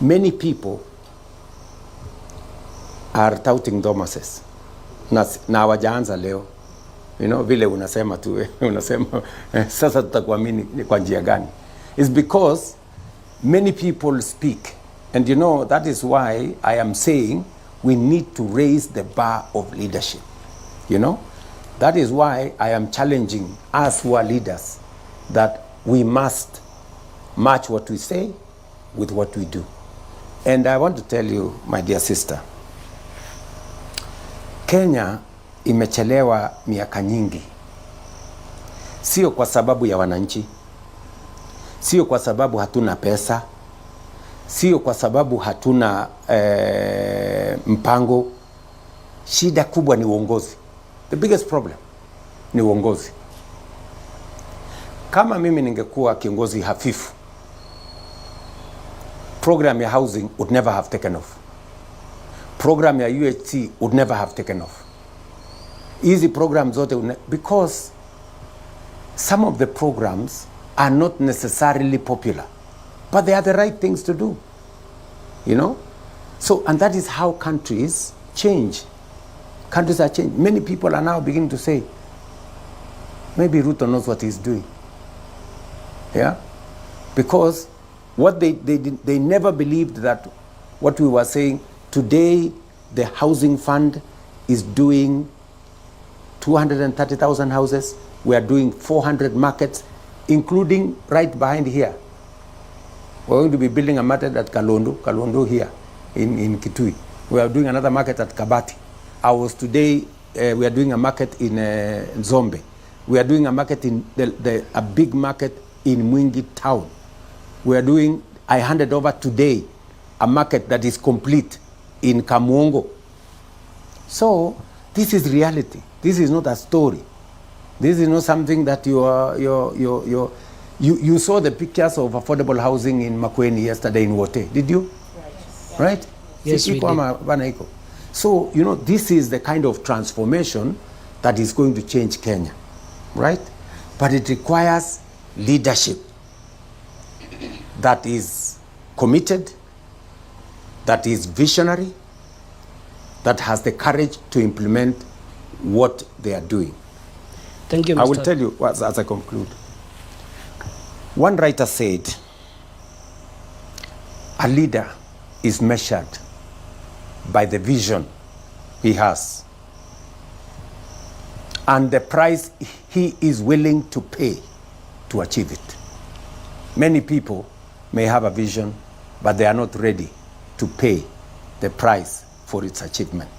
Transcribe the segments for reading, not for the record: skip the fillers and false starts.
Many people are touting Thomases na hawajaanza leo, vile unasema tu unasema sasa tutakuamini kwa njia gani? It's because many people speak, and that is why I am saying we need to raise the bar of leadership. That is why I am challenging us who are leaders that we must match what we say with what we do. And I want to tell you, my dear sister, Kenya imechelewa miaka nyingi, sio kwa sababu ya wananchi, sio kwa sababu hatuna pesa, sio kwa sababu hatuna mpango. Shida kubwa ni uongozi. The biggest problem ni uongozi. Kama mimi ningekuwa kiongozi hafifu, program ya housing would never have taken off. Program ya UHC would never have taken off. Hizi program zote because some of the programs are not necessarily popular, but they are the right things to do. So, and that is how countries change. Countries are changing. Many people are now beginning to say, maybe Ruto knows what he's doing. Yeah? Because what they never believed that what we were saying, today the housing fund is doing 230,000 houses. We are doing 400 markets, including right behind here. We're going to be building a market at Kalondo here in Kitui. We are doing another market at Kabati. We are doing a market in Zombe. We are doing a market in a big market in Mwingi town. I handed over today a market that is complete in Kamuongo. So this is reality. This is not a story. This is not something that you saw the pictures of affordable housing in Makueni yesterday in Wote. Did you? Right? Yes, we did. So, this is the kind of transformation that is going to change Kenya, right? But it requires leadership that is committed, that is visionary, that has the courage to implement what they are doing. Thank you, Mr. I will tell you as I conclude. One writer said, a leader is measured by the vision he has and the price he is willing to pay to achieve it. Many people may have a vision, but they are not ready to pay the price for its achievement.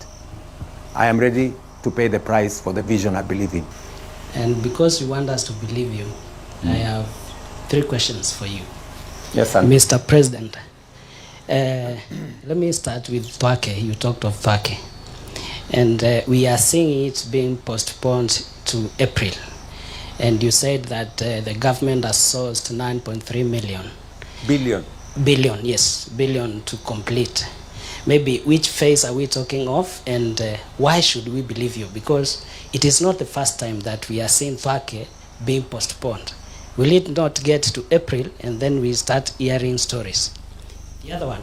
I am ready to pay the price for the vision I believe in. And because you want us to believe you, I have 3 questions for you. Yes, sir. Mr. President, let me start with Thwake. You talked of Thwake. And we are seeing it being postponed to April. And you said that the government has sourced 9.3 million. Billion, yes. Billion to complete. Maybe which phase are we talking of, and why should we believe you? Because it is not the first time that we are seeing Thwake being postponed. Will it not get to April and then we start hearing stories? The other one,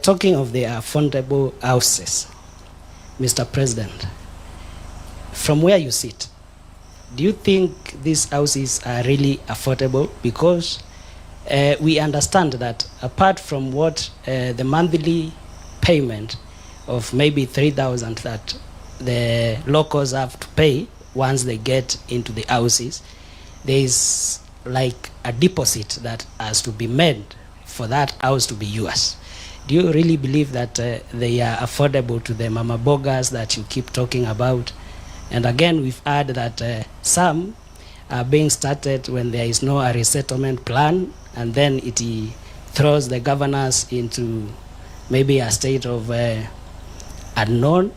talking of the affordable houses, Mr. President, from where you sit, do you think these houses are really affordable? Because we understand that apart from what the monthly payment of maybe 3,000 that the locals have to pay once they get into the houses, there is like a deposit that has to be made for that house to be yours. Do you really believe that they are affordable to the mama bogas that you keep talking about? And again, we've heard that some are being started when there is no resettlement plan, and then it throws the governors into maybe a state of unknown,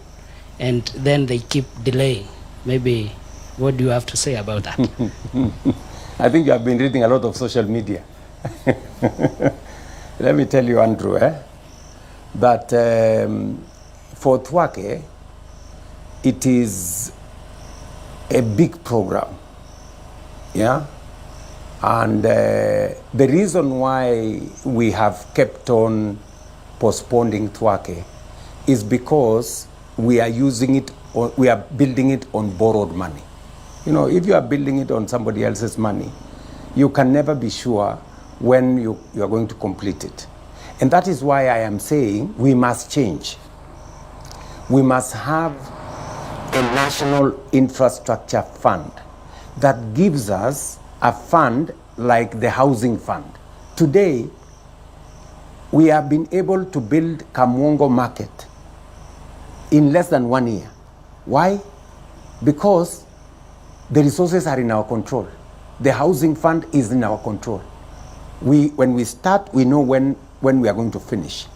and then they keep delaying. Maybe, what do you have to say about that? I think you have been reading a lot of social media. Let me tell you, Andrew, that for Thwake, it is a big program, yeah? And the reason why we have kept on postponing Thwake is because we are using it, or we are building it on borrowed money. You know, if you are building it on somebody else's money, you can never be sure when you are going to complete it. And that is why I am saying we must change. We must have a national infrastructure fund that gives us a fund like the housing fund. Today, we have been able to build Kamwongo Market in less than 1 year. Why? Because the resources are in our control. The housing fund is in our control. When we start, we know when we are going to finish.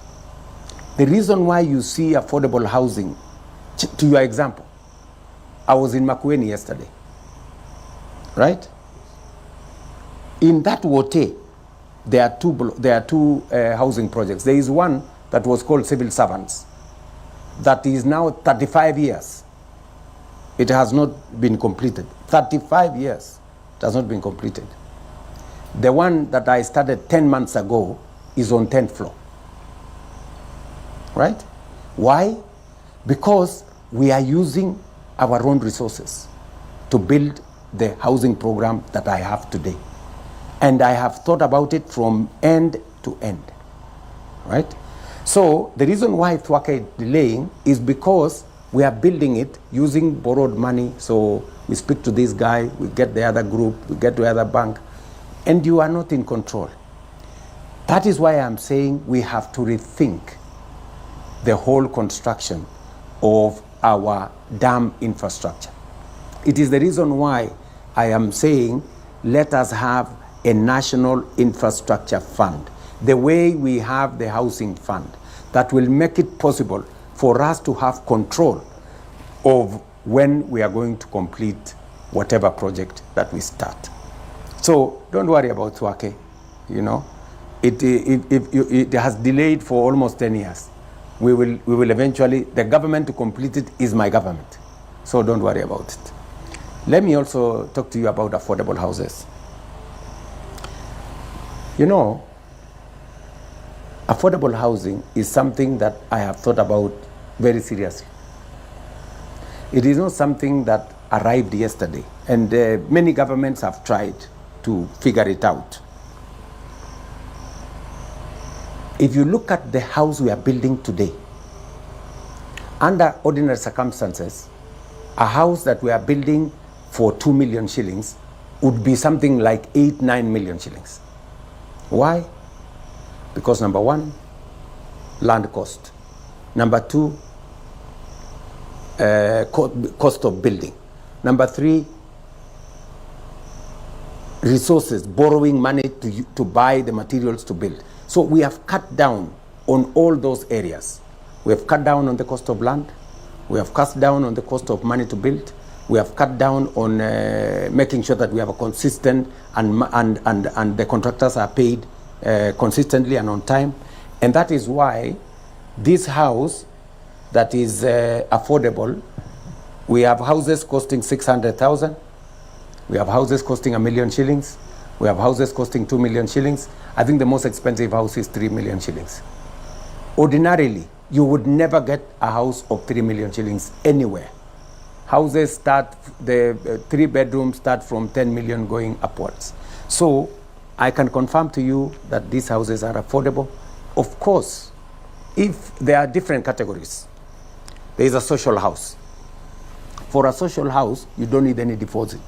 The reason why you see affordable housing, to your example, I was in Makueni yesterday, right? In that Wote, there are two housing projects. There is one that was called Civil Servants, that is now 35 years. It has not been completed. 35 years, it has not been completed. The one that I started 10 months ago is on 10th floor, right? Why? Because we are using our own resources to build the housing program that I have today. And I have thought about it from end to end, right? So the reason why Thwake is delaying is because we are building it using borrowed money. So we speak to this guy, we get the other group, we get to the other bank, and you are not in control. That is why I'm saying we have to rethink the whole construction of our dam infrastructure. It is the reason why I am saying let us have a national infrastructure fund, the way we have the housing fund, that will make it possible for us to have control of when we are going to complete whatever project that we start. So don't worry about Thwake, you know. It has delayed for almost 10 years. We will eventually, the government to complete it is my government. So don't worry about it. Let me also talk to you about affordable houses. You know, affordable housing is something that I have thought about very seriously. It is not something that arrived yesterday, and many governments have tried to figure it out. If you look at the house we are building today, under ordinary circumstances, a house that we are building for 2 million shillings would be something like 8-9 million shillings. Why? Because number one, land cost. Number two, cost of building. Number three, resources, borrowing money to buy the materials to build. So we have cut down on all those areas. We have cut down on the cost of land. We have cut down on the cost of money to build. We have cut down on making sure that we have a consistent and the contractors are paid consistently and on time. And that is why this house that is affordable, we have houses costing 600,000. We have houses costing 1 million shillings. We have houses costing 2 million shillings. I think the most expensive house is 3 million shillings. Ordinarily, you would never get a house of 3 million shillings anywhere. Houses start, the 3 bedrooms start from 10 million going upwards. So I can confirm to you that these houses are affordable. Of course, if there are different categories, there is a social house. For a social house, you don't need any deposit.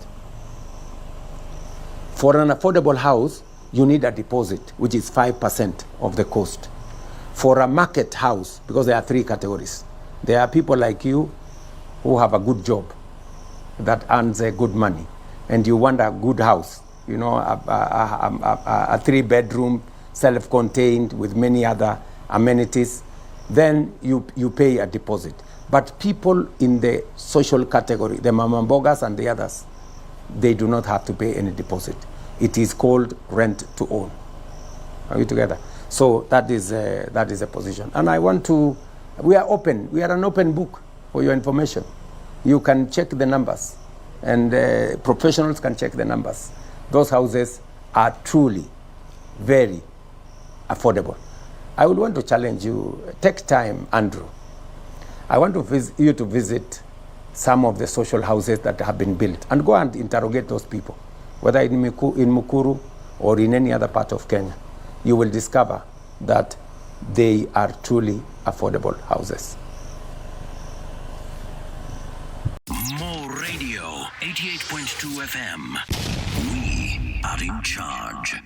For an affordable house, you need a deposit, which is 5% of the cost. For a market house, because there are 3 categories, there are people like you who have a good job that earns good money, and you want a good house, you know, a 3-bedroom, self-contained with many other amenities, then you pay a deposit. But people in the social category, the mamambogas and the others, they do not have to pay any deposit. It is called rent to own. Are we together? So that is a position. And I want to, we are open. We are an open book for your information. You can check the numbers, and professionals can check the numbers. Those houses are truly very affordable. I would want to challenge you, take time, Andrew. I want you to visit some of the social houses that have been built and go and interrogate those people, whether in Mukuru or in any other part of Kenya. You will discover that they are truly affordable houses. More radio, 88.2 FM. We are in charge.